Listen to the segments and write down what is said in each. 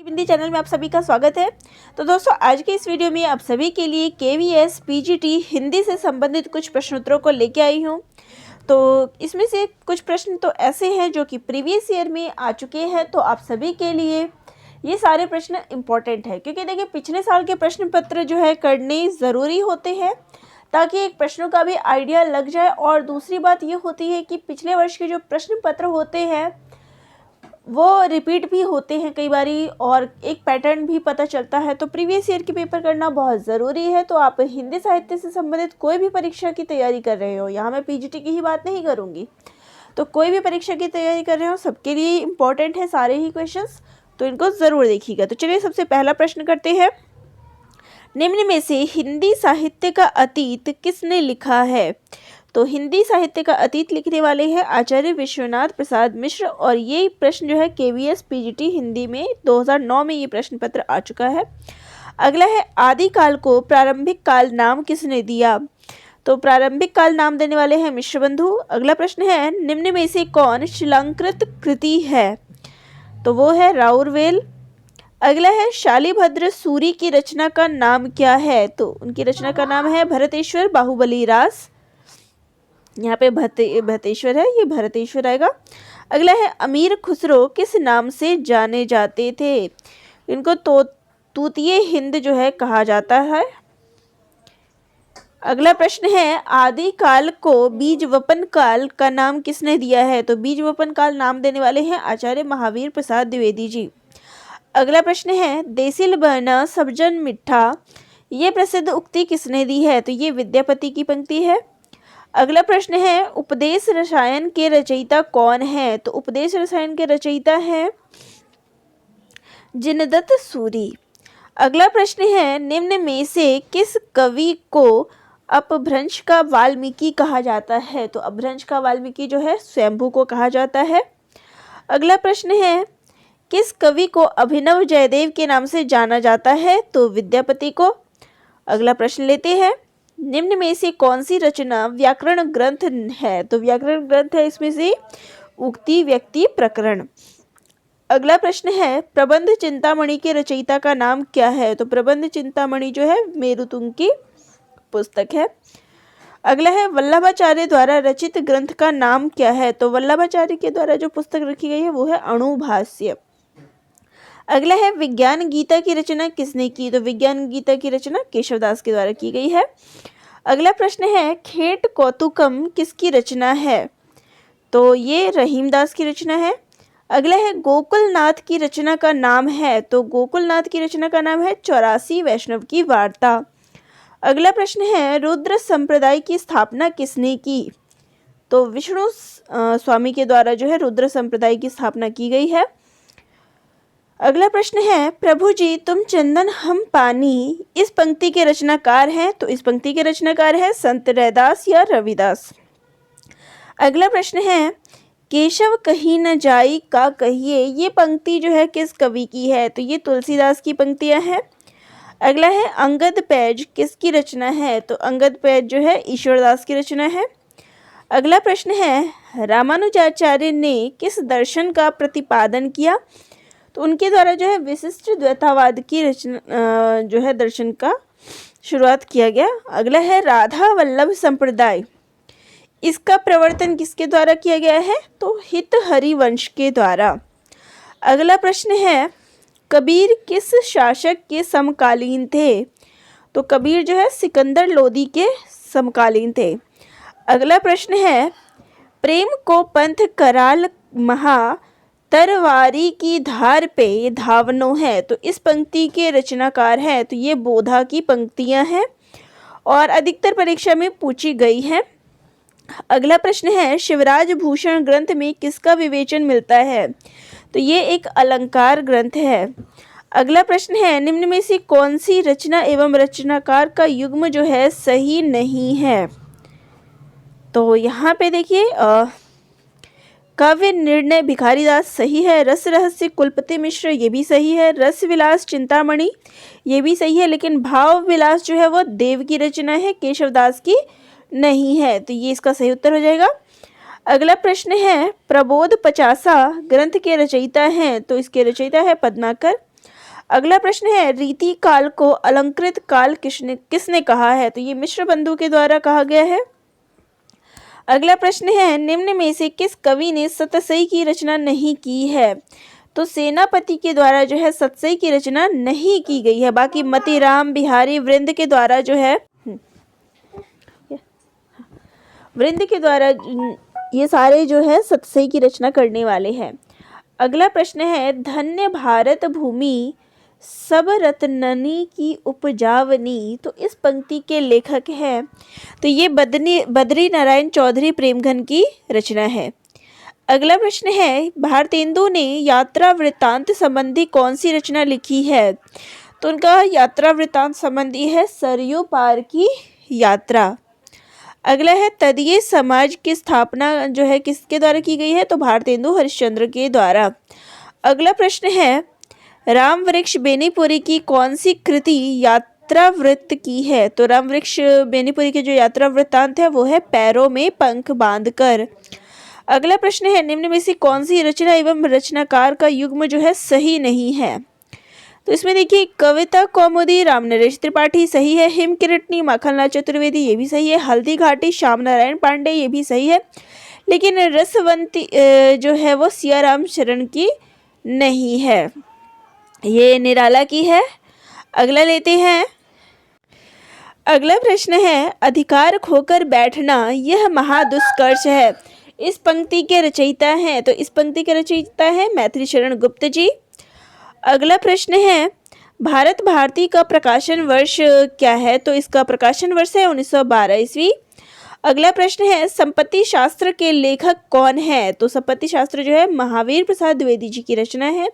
Hindi channel में आप सभी का स्वागत है। तो दोस्तों, आज के इस वीडियो में आप सभी के लिए KVS PGT हिंदी से संबंधित कुछ प्रश्नोत्तरों को लेके आई हूँ। तो इसमें से कुछ प्रश्न तो ऐसे हैं जो कि प्रीवियस ईयर में आ चुके हैं, तो आप सभी के लिए ये सारे प्रश्न इम्पॉर्टेंट है, क्योंकि देखिए पिछले साल के प्रश्न पत्र जो है करने ज़रूरी होते हैं ताकि एक प्रश्नों का भी आइडिया लग जाए। और दूसरी बात ये होती है कि पिछले वर्ष के जो प्रश्न पत्र होते हैं वो रिपीट भी होते हैं कई बारी, और एक पैटर्न भी पता चलता है। तो प्रीवियस ईयर के पेपर करना बहुत ज़रूरी है। तो आप हिंदी साहित्य से संबंधित कोई भी परीक्षा की तैयारी कर रहे हो, यहाँ मैं PGT की ही बात नहीं करूँगी, तो कोई भी परीक्षा की तैयारी कर रहे हो सबके लिए इम्पोर्टेंट है सारे ही क्वेश्चंस, तो इनको ज़रूर देखिएगा। तो चलिए सबसे पहला प्रश्न करते हैं। निम्न में से हिंदी साहित्य का अतीत किसने लिखा है? तो हिंदी साहित्य का अतीत लिखने वाले हैं आचार्य विश्वनाथ प्रसाद मिश्र, और ये प्रश्न जो है KVS PGT हिंदी में 2009 में ये प्रश्न पत्र आ चुका है। अगला है, आदिकाल को प्रारंभिक काल नाम किसने दिया? तो प्रारंभिक काल नाम देने वाले हैं मिश्र बंधु। अगला प्रश्न है, निम्न में से कौन शिलांकृत कृति है? तो वो है राउरवेल। अगला है, शालिभद्र सूरी की रचना का नाम क्या है? तो उनकी रचना का नाम है भरतेश्वर बाहुबली रास। यहाँ पे भरतेश्वर है, ये भरतेश्वर आएगा। अगला है, अमीर खुसरो किस नाम से जाने जाते थे? इनको तो तूतिये हिंद जो है कहा जाता है। अगला प्रश्न है, आदिकाल को बीजवपन काल का नाम किसने दिया है? तो बीजवपन काल नाम देने वाले हैं आचार्य महावीर प्रसाद द्विवेदी जी। अगला प्रश्न है, देसिल बहना सबजन मिठा, ये प्रसिद्ध उक्ति किसने दी है? तो ये विद्यापति की पंक्ति है। अगला प्रश्न है, उपदेश रसायन के रचयिता कौन है? तो उपदेश रसायन के रचयिता हैं जिनदत्त सूरी। अगला प्रश्न है, निम्न में से किस कवि को अपभ्रंश का वाल्मीकि कहा जाता है? तो अपभ्रंश का वाल्मीकि जो है स्वयंभू को कहा जाता है। अगला प्रश्न है, किस कवि को अभिनव जयदेव के नाम से जाना जाता है? तो विद्यापति को। अगला प्रश्न लेते हैं, निम्न में से कौन सी रचना व्याकरण ग्रंथ है? तो व्याकरण ग्रंथ है इसमें से उक्ति व्यक्ति प्रकरण। अगला प्रश्न है, प्रबंध चिंतामणि के रचयिता का नाम क्या है? तो प्रबंध चिंतामणि जो है मेरुतुंग की पुस्तक है। अगला है, वल्लभाचार्य द्वारा रचित ग्रंथ का नाम क्या है? तो वल्लभाचार्य के द्वारा जो पुस्तक रखी गई है वो है अणुभाष्य। अगला है, विज्ञान गीता की रचना किसने की? तो विज्ञान गीता की रचना केशवदास के द्वारा की गई है। अगला प्रश्न है, खेट कौतुकम किसकी रचना है? तो ये रहीमदास की रचना है। अगला है, गोकुलनाथ की रचना का नाम है? तो गोकुलनाथ की रचना का नाम है 84 वैष्णव की वार्ता। अगला प्रश्न है, रुद्र संप्रदाय की स्थापना किसने की? तो विष्णु स्वामी के द्वारा जो है रुद्र संप्रदाय की स्थापना की गई है। अगला प्रश्न है, प्रभु जी तुम चंदन हम पानी, इस पंक्ति के रचनाकार हैं? तो इस पंक्ति के रचनाकार है संत रैदास या रविदास। अगला प्रश्न है, केशव कहीं न जाई का कहिए, ये पंक्ति जो है किस कवि की है? तो ये तुलसीदास की पंक्तियां हैं। अगला है, अंगद पैज किसकी रचना है? तो अंगद पैज जो है ईश्वरदास की रचना है। अगला प्रश्न है, रामानुजाचार्य ने किस दर्शन का प्रतिपादन किया? तो उनके द्वारा जो है विशिष्ट द्वैतावाद की रचना जो है दर्शन का शुरुआत किया गया। अगला है, राधा वल्लभ संप्रदाय, इसका प्रवर्तन किसके द्वारा किया गया है? तो हित हरिवंश के द्वारा। अगला प्रश्न है, कबीर किस शासक के समकालीन थे? तो कबीर जो है सिकंदर लोदी के समकालीन थे। अगला प्रश्न है, प्रेम को पंथ कराल महा, तरवारी की धार पे धावनो है? तो इस पंक्ति के रचनाकार हैं, तो ये बोधा की पंक्तियां हैं और अधिकतर परीक्षा में पूछी गई हैं। अगला प्रश्न है, शिवराज भूषण ग्रंथ में किसका विवेचन मिलता है? तो ये एक अलंकार ग्रंथ है। अगला प्रश्न है, निम्न में से कौन सी रचना एवं रचनाकार का युग्म जो है सही नहीं है? तो यहाँ पे देखिए, काव्य निर्णय भिखारीदास सही है, रस रहस्य कुलपति मिश्र ये भी सही है, रस विलास चिंतामणि ये भी सही है, लेकिन भाव विलास जो है वो देव की रचना है, केशवदास की नहीं है, तो ये इसका सही उत्तर हो जाएगा। अगला प्रश्न है, प्रबोध 50 ग्रंथ के रचयिता हैं? तो इसके रचयिता है पद्माकर। अगला प्रश्न है रीति काल को अलंकृत काल किसने कहा है? तो ये मिश्र बंधु के द्वारा कहा गया है। अगला प्रश्न है निम्न में से किस कवि ने सतसई की रचना नहीं की है? तो सेनापति के द्वारा जो है सतसई की रचना नहीं की गई है। बाकी मतीराम बिहारी वृंद के द्वारा जो है वृंद के द्वारा ये सारे जो है सतसई की रचना करने वाले हैं। अगला प्रश्न है धन्य भारत भूमि सब रत्ननी की उपजावनी, तो इस पंक्ति के लेखक हैं तो ये बद्री नारायण चौधरी प्रेमघन की रचना है। अगला प्रश्न है भारतेंदु ने यात्रा वृत्तांत संबंधी कौन सी रचना लिखी है? तो उनका यात्रा वृत्तांत संबंधी है सरयू पार की यात्रा। अगला है तदीय समाज की स्थापना जो है किसके द्वारा की गई है? तो भारतेंदु हरिश्चंद्र के द्वारा। अगला प्रश्न है राम वृक्ष बेनीपुरी की कौन सी कृति यात्रा वृत्त की है? तो राम वृक्ष बेनीपुरी के जो यात्रा वृत्तांत है वो है पैरों में पंख बांधकर। अगला प्रश्न है निम्न में से कौन सी रचना एवं रचनाकार का युग्म जो है सही नहीं है? तो इसमें देखिए कविता कौमुदी राम नरेश त्रिपाठी सही है, हिम किरटनी माखनलाल चतुर्वेदी ये भी सही है, हल्दी घाटी श्याम नारायण पांडे ये भी सही है, लेकिन रसवंती जो है वो सियाराम शरण की नहीं है, ये निराला की है। अगला लेते हैं। अगला प्रश्न है अधिकार खोकर बैठना यह महादुष्कर्ष है, इस पंक्ति के रचयिता हैं? तो इस पंक्ति के रचयिता हैं मैथिली शरण गुप्त जी। अगला प्रश्न है भारत भारती का प्रकाशन वर्ष क्या है? तो इसका प्रकाशन वर्ष है 1912 ईस्वी। अगला प्रश्न है संपत्ति शास्त्र के लेखक कौन है? तो संपत्ति शास्त्र जो है महावीर प्रसाद द्विवेदी जी की रचना है।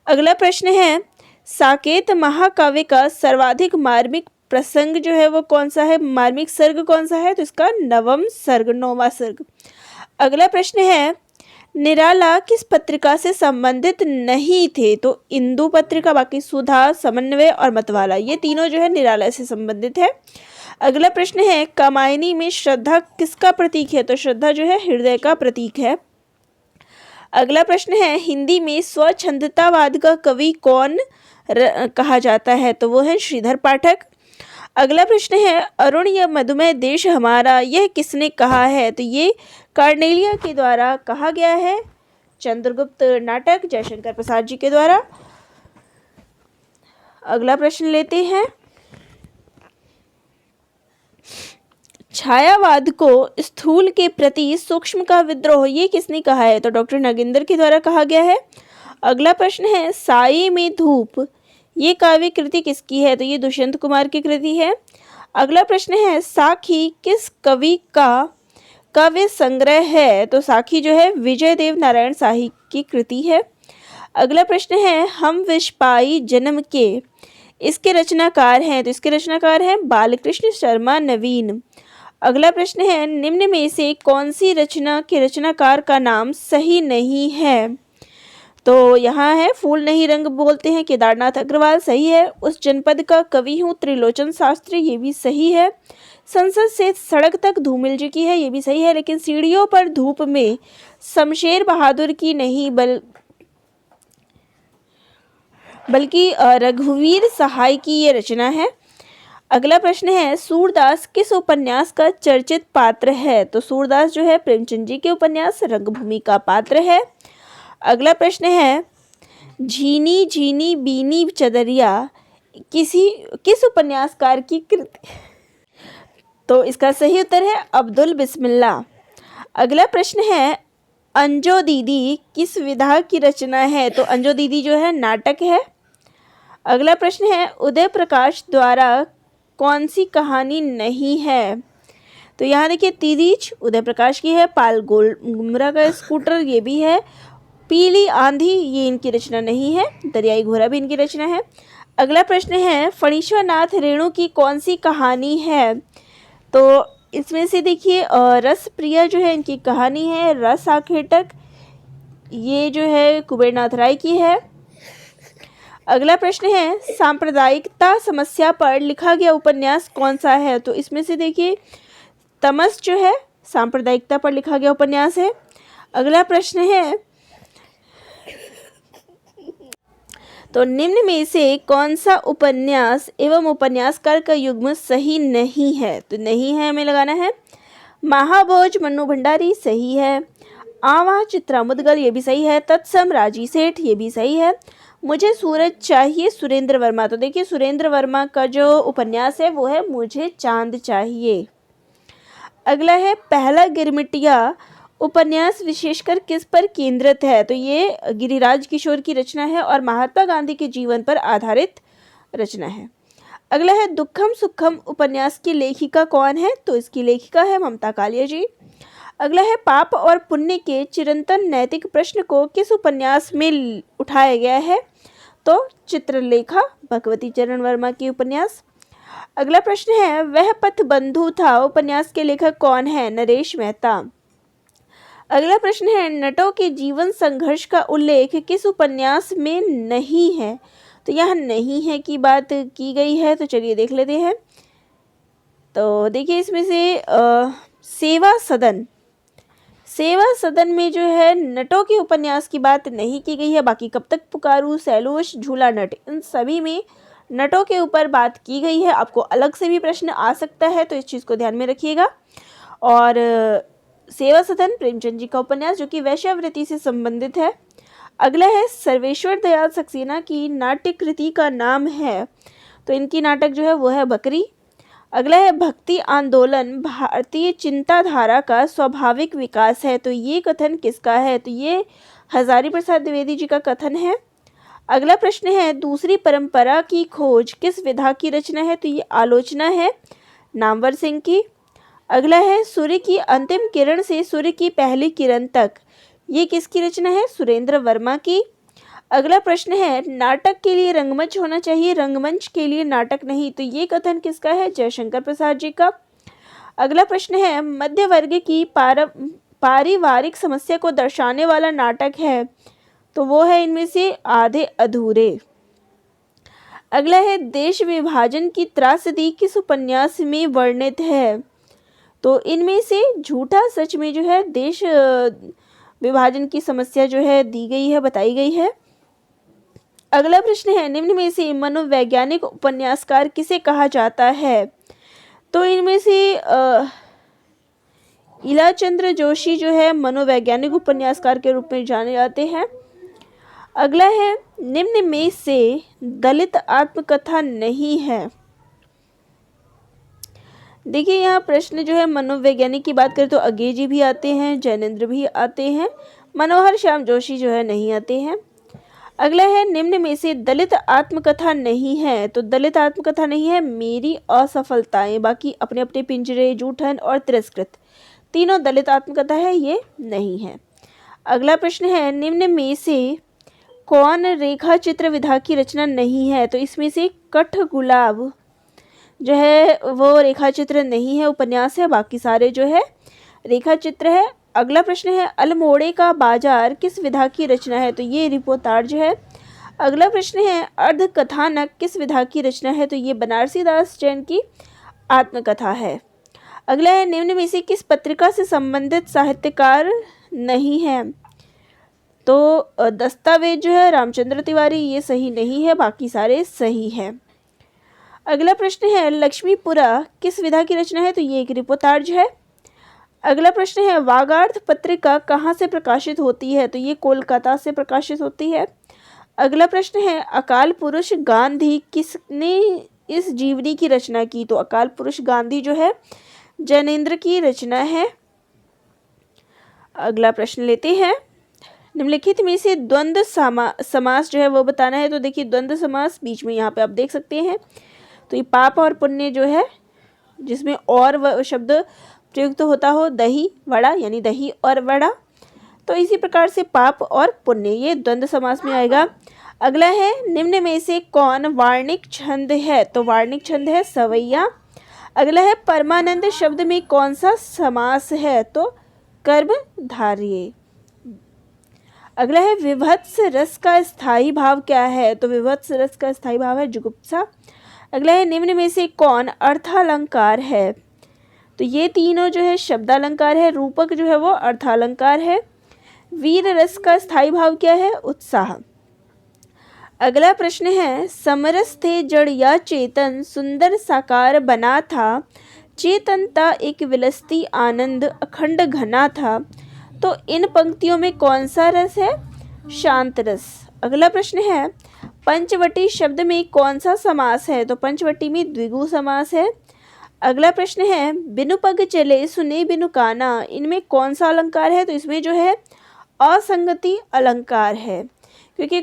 अगला प्रश्न है साकेत महाकाव्य का सर्वाधिक मार्मिक प्रसंग जो है वो कौन सा है? मार्मिक सर्ग कौन सा है? तो इसका नवम सर्ग, 9वां सर्ग। अगला प्रश्न है निराला किस पत्रिका से संबंधित नहीं थे? तो इंदु पत्रिका, बाकी सुधा, समन्वय और मतवाला ये तीनों जो है निराला से संबंधित है। अगला प्रश्न है कामायनी में श्रद्धा किसका प्रतीक है? तो श्रद्धा जो है हृदय का प्रतीक है। अगला प्रश्न है हिंदी में स्वच्छंदतावाद का कवि कौन कहा जाता है? तो वो है श्रीधर पाठक। अगला प्रश्न है अरुण या मधुमेह देश हमारा यह किसने कहा है? तो ये कार्नेलिया के द्वारा कहा गया है, चंद्रगुप्त नाटक जयशंकर प्रसाद जी के द्वारा। अगला प्रश्न लेते हैं छायावाद को स्थूल के प्रति सूक्ष्म का विद्रोह ये किसने कहा है? तो डॉक्टर नागेंद्र के द्वारा कहा गया है। अगला प्रश्न है साये में धूप ये काव्य कृति किसकी है? तो ये दुष्यंत कुमार की कृति है। अगला प्रश्न है साखी किस कवि का काव्य संग्रह है? तो साखी जो है विजय देव नारायण शाही की कृति है। अगला प्रश्न है हम विषपाई जन्म के इसके रचनाकार हैं? तो इसके रचनाकार हैं बालकृष्ण शर्मा नवीन। अगला प्रश्न है निम्न में से कौन सी रचना के रचनाकार का नाम सही नहीं है? तो यहाँ है फूल नहीं रंग बोलते हैं केदारनाथ अग्रवाल सही है। उस जनपद का कवि हूँ त्रिलोचन शास्त्री ये भी सही है। संसद से सड़क तक धूमिल जी की है ये भी सही है, लेकिन सीढ़ियों पर धूप में शमशेर बहादुर की नहीं बल्कि रघुवीर सहाय की ये रचना है। अगला प्रश्न है सूरदास किस उपन्यास का चर्चित पात्र है? तो सूरदास जो है प्रेमचंद जी के उपन्यास रंगभूमि का पात्र है। अगला प्रश्न है झीनी झीनी बीनी चदरिया किस उपन्यासकार की कृति? तो इसका सही उत्तर है अब्दुल बिस्मिल्ला। अगला प्रश्न है अंजो दीदी किस विधा की रचना है? तो अंजो दीदी जो है नाटक है। अगला प्रश्न है उदय प्रकाश द्वारा कौन सी कहानी नहीं है? तो यहाँ देखिए तिरीच उदय प्रकाश की है, पाल गुमरा का स्कूटर ये भी है, पीली आंधी ये इनकी रचना नहीं है, दरियाई घोड़ा भी इनकी रचना है। अगला प्रश्न है फणीश्वर नाथ रेणु की कौन सी कहानी है? तो इसमें से देखिए रस प्रिया जो है इनकी कहानी है, रस आखेटक ये जो है कुबेरनाथ राय की है। अगला प्रश्न है सांप्रदायिकता समस्या पर लिखा गया उपन्यास कौन सा है? तो इसमें से देखिए तमस जो है सांप्रदायिकता पर लिखा गया उपन्यास है। अगला प्रश्न है तो निम्न में से कौन सा उपन्यास एवं उपन्यासकार का युग्म सही नहीं है? तो नहीं है हमें लगाना है। महाभोज मन्नू भंडारी सही है। आवा चित्रा मुदगल ये भी सही है। तत्सम राजी सेठ ये भी सही है। मुझे सूरज चाहिए सुरेंद्र वर्मा, तो देखिए सुरेंद्र वर्मा का जो उपन्यास है वो है मुझे चांद चाहिए। अगला है पहला गिरमिटिया उपन्यास विशेषकर किस पर केंद्रित है? तो ये गिरिराज किशोर की रचना है और महात्मा गांधी के जीवन पर आधारित रचना है। अगला है दुखम सुखम उपन्यास की लेखिका कौन है? तो इसकी लेखिका है ममता कालिया जी। अगला है पाप और पुण्य के चिरंतन नैतिक प्रश्न को किस उपन्यास में उठाया गया है? तो चित्रलेखा भगवती चरण वर्मा की उपन्यास। अगला प्रश्न है वह पथ बंधु था उपन्यास के लेखक कौन है? नरेश मेहता। अगला प्रश्न है नटों के जीवन संघर्ष का उल्लेख किस उपन्यास में नहीं है? तो यहाँ नहीं है की बात की गई है, तो चलिए देख लेते हैं। तो देखिए इसमें से सेवा सदन में जो है नटों के उपन्यास की बात नहीं की गई है। बाकी कब तक पुकारूं, सैलूश, झूला नट, इन सभी में नटों के ऊपर बात की गई है। आपको अलग से भी प्रश्न आ सकता है, तो इस चीज़ को ध्यान में रखिएगा। और सेवा सदन प्रेमचंद जी का उपन्यास जो कि वैश्यावृत्ति से संबंधित है। अगला है सर्वेश्वर दयाल सक्सेना की नाट्य कृति का नाम है, तो इनकी नाटक जो है वो है बकरी। अगला है भक्ति आंदोलन भारतीय चिंताधारा का स्वाभाविक विकास है, तो ये कथन किसका है? तो ये हजारी प्रसाद द्विवेदी जी का कथन है। अगला प्रश्न है दूसरी परंपरा की खोज किस विधा की रचना है? तो ये आलोचना है नामवर सिंह की। अगला है सूर्य की अंतिम किरण से सूर्य की पहली किरण तक, ये किसकी रचना है? सुरेंद्र वर्मा की। अगला प्रश्न है नाटक के लिए रंगमंच होना चाहिए, रंगमंच के लिए नाटक नहीं, तो ये कथन किसका है? जयशंकर प्रसाद जी का। अगला प्रश्न है मध्य वर्ग की पारिवारिक समस्या को दर्शाने वाला नाटक है, तो वो है इनमें से आधे अधूरे। अगला है देश विभाजन की त्रासदी किस उपन्यास में वर्णित है? तो इनमें से झूठा सच में जो है देश विभाजन की समस्या जो है दी गई है, बताई गई है। अगला प्रश्न है निम्न में से मनोवैज्ञानिक उपन्यासकार किसे कहा जाता है? तो इनमें से इलाचंद्र जोशी जो है मनोवैज्ञानिक उपन्यासकार के रूप में जाने जाते हैं। अगला है निम्न में से दलित आत्मकथा नहीं है। देखिए यहाँ प्रश्न जो है मनोवैज्ञानिक की बात करें तो अज्ञे जी भी आते हैं, जैनेन्द्र भी आते हैं, मनोहर श्याम जोशी जो है नहीं आते हैं। अगला है निम्न में से दलित आत्मकथा नहीं है, तो दलित आत्मकथा नहीं है मेरी असफलताएं, बाकी अपने अपने पिंजरे, जूठन और तिरस्कृत तीनों दलित आत्मकथा है, ये नहीं है। अगला प्रश्न है निम्न में से कौन रेखा चित्र विधा की रचना नहीं है? तो इसमें से कठ गुलाब जो है वो रेखा चित्र नहीं है, उपन्यास है, बाकी सारे जो है रेखा चित्र है। अगला प्रश्न है अल्मोड़े का बाजार किस विधा की रचना है? तो ये रिपोर्टाज है। अगला प्रश्न है अर्ध कथानक किस विधा की रचना है? तो ये बनारसी दास जैन की आत्मकथा है। अगला है निम्न में से किस पत्रिका से संबंधित साहित्यकार नहीं है? तो दस्तावेज जो है रामचंद्र तिवारी, ये सही नहीं है, बाकी सारे सही है। अगला प्रश्न है लक्ष्मीपुरा किस विधा की रचना है? तो ये एक रिपोर्टाज है। अगला प्रश्न है वागार्थ पत्रिका कहाँ से प्रकाशित होती है? तो ये कोलकाता से प्रकाशित होती है। अगला प्रश्न है अकाल पुरुष गांधी किसने इस जीवनी की रचना की? तो अकाल पुरुष गांधी जो है जैनेन्द्र की रचना है। अगला प्रश्न लेते हैं निम्नलिखित में से द्वंद्व समास जो है वो बताना है। तो देखिए द्वंद्व समास बीच में यहाँ पे आप देख सकते हैं, तो ये पाप और पुण्य जो है जिसमें और शब्द प्रयुक्त होता हो, दही वड़ा यानी दही और वड़ा, तो इसी प्रकार से पाप और पुण्य ये द्वंद्व समास में आएगा। अगला है निम्न में से कौन वार्णिक छंद है? तो वार्णिक छंद है सवैया। अगला है परमानंद शब्द में कौन सा समास है? तो कर्मधारय। अगला है विभत्स रस का स्थायी भाव क्या है? तो विभत्स रस का स्थायी भाव है जुगुप्सा। अगला है निम्न में से कौन अर्थालंकार है? तो ये तीनों जो है शब्दालंकार है, रूपक जो है वो अर्थालंकार है। वीर रस का स्थायी भाव क्या है? उत्साह। अगला प्रश्न है, समरस थे जड़ या चेतन, सुंदर साकार बना था, चेतनता एक विलसती आनंद अखंड घना था। तो इन पंक्तियों में कौन सा रस है? शांत रस। अगला प्रश्न है, पंचवटी शब्द में कौन सा समास है? तो पंचवटी में द्विगु समास है। अगला प्रश्न है, बिनु पग चले सुने बिनु काना, इनमें कौन सा अलंकार है? तो इसमें जो है असंगति अलंकार है, क्योंकि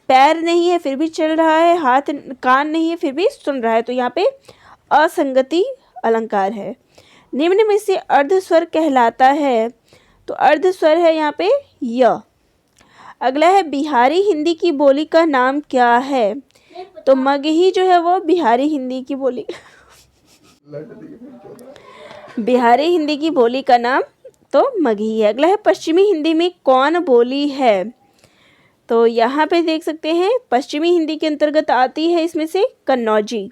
पैर नहीं है फिर भी चल रहा है, हाथ कान नहीं है फिर भी सुन रहा है, तो यहाँ पे असंगति अलंकार है। निम्न में से अर्ध स्वर कहलाता है, तो अर्ध स्वर है यहाँ पे य। अगला है, बिहारी हिंदी की बोली का नाम क्या है? तो मगही जो है वो बिहारी हिंदी की बोली बिहारी हिंदी की बोली का नाम तो मगही है। अगला है, पश्चिमी हिंदी में कौन बोली है? तो यहाँ पे देख सकते हैं पश्चिमी हिंदी के अंतर्गत आती है इसमें से कन्नौजी।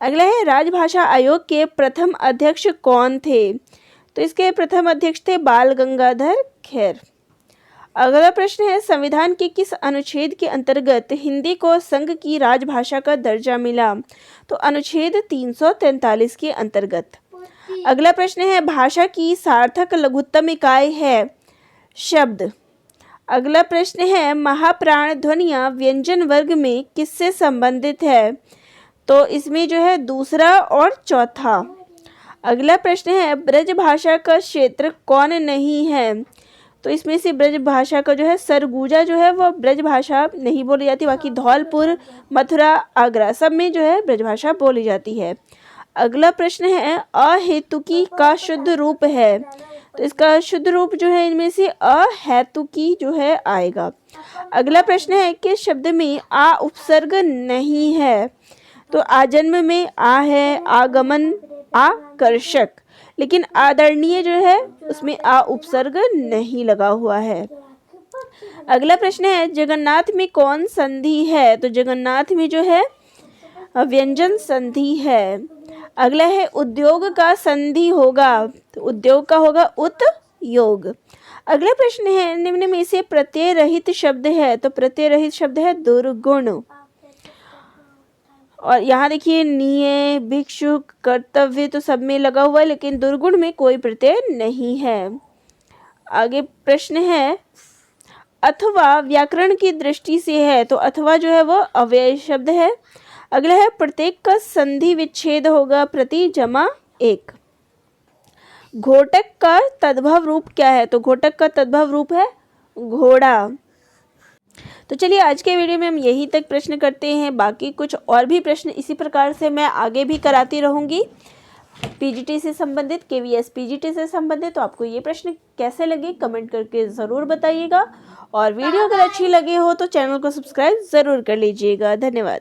अगला है, राजभाषा आयोग के प्रथम अध्यक्ष कौन थे? तो इसके प्रथम अध्यक्ष थे बाल गंगाधर खेर। अगला प्रश्न है, संविधान के किस अनुच्छेद के अंतर्गत हिंदी को संघ की राजभाषा का दर्जा मिला? तो अनुच्छेद 343 के अंतर्गत। अगला प्रश्न है, भाषा की सार्थक लघुत्तम इकाई है? शब्द। अगला प्रश्न है, महाप्राण ध्वनियाँ व्यंजन वर्ग में किससे संबंधित है? तो इसमें जो है दूसरा और चौथा। अगला प्रश्न है, ब्रज भाषा का क्षेत्र कौन नहीं है? तो इसमें से ब्रज भाषा का जो है सरगुजा जो है वो ब्रज भाषा नहीं बोली जाती, बाकी धौलपुर, मथुरा, आगरा सब में जो है ब्रज भाषा बोली जाती है। अगला प्रश्न है, अहेतुकी का शुद्ध रूप है? तो इसका शुद्ध रूप जो है इनमें से अहेतुकी जो है आएगा। अगला प्रश्न है, किस शब्द में आ उपसर्ग नहीं है? तो आजन्म में आ है, आगमन, आकर्षक, लेकिन आदरणीय जो है उसमें आ उपसर्ग नहीं लगा हुआ है। अगला प्रश्न है, जगन्नाथ में कौन संधि है? तो जगन्नाथ में जो है व्यंजन संधि है। अगला है, उद्योग का संधि होगा? तो उद्योग का होगा उत योग। अगला प्रश्न है, निम्न में से प्रत्यय रहित शब्द है? तो प्रत्यय रहित शब्द है दुर्गुण। और यहाँ देखिए निये, भिक्षुक, कर्तव्य तो सब में लगा हुआ है, लेकिन दुर्गुण में कोई प्रत्यय नहीं है। आगे प्रश्न है, अथवा व्याकरण की दृष्टि से है? तो अथवा जो है वो अव्यय शब्द है। अगला है, प्रत्येक का संधि विच्छेद होगा प्रति जमा एक। घोटक का तद्भव रूप क्या है? तो घोटक का तद्भव रूप है घोड़ा। तो चलिए आज के वीडियो में हम यहीं तक प्रश्न करते हैं, बाकी कुछ और भी प्रश्न इसी प्रकार से मैं आगे भी कराती रहूँगी पीजीटी से संबंधित, केवीएस पीजीटी से संबंधित। तो आपको ये प्रश्न कैसे लगे कमेंट करके ज़रूर बताइएगा, और वीडियो अगर अच्छी लगे हो तो चैनल को सब्सक्राइब ज़रूर कर लीजिएगा। धन्यवाद।